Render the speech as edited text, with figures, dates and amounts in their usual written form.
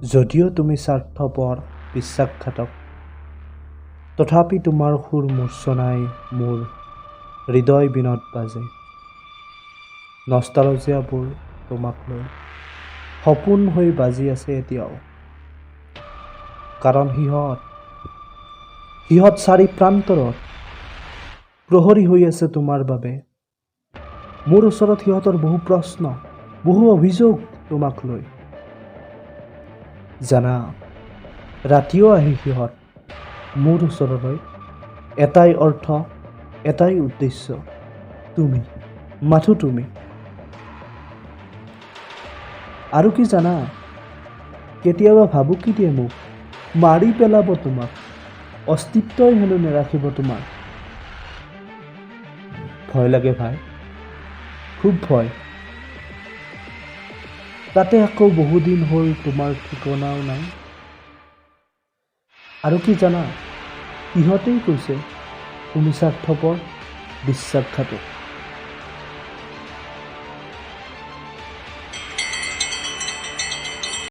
যদিও তুমি স্বাৰ্থপৰ বিশ্বাসঘাতক, তথাপি তোমাৰ সুৰ মূৰ্ছনাই মোৰ হৃদয় বিনত বাজে। নষ্টালজিয়াবোৰ তোমাক লৈ সপোন হৈ বাজি আছে এতিয়াও, কাৰণ সিহঁত চাৰি প্ৰান্তৰত প্ৰহৰী হৈ আছে তোমাৰ বাবে। মোৰ ওচৰত সিহঁতৰ বহু প্ৰশ্ন, বহু অভিযোগ তোমাক লৈ। জানা, ৰাতিও আহি সিহঁত মোৰ ওচৰলৈ, এটাই অৰ্থ, এটাই উদ্দেশ্য, তুমি, মাথো তুমি। আৰু কি জানা, কেতিয়াবা ভাবুকি দিয়ে মোক, মাৰি পেলাব তোমাক, অস্তিত্বই হেনো নেৰাখিব তোমাক। ভয় লাগে ভাই, খুব ভয়। তাতে আকৌ বহুদিন হ'ল তোমাৰ ঠিকনাও নাই। আৰু কি জানা, সিহঁতেই কৈছে তুমি স্বাৰ্থপৰ বিশ্বাসঘাতক।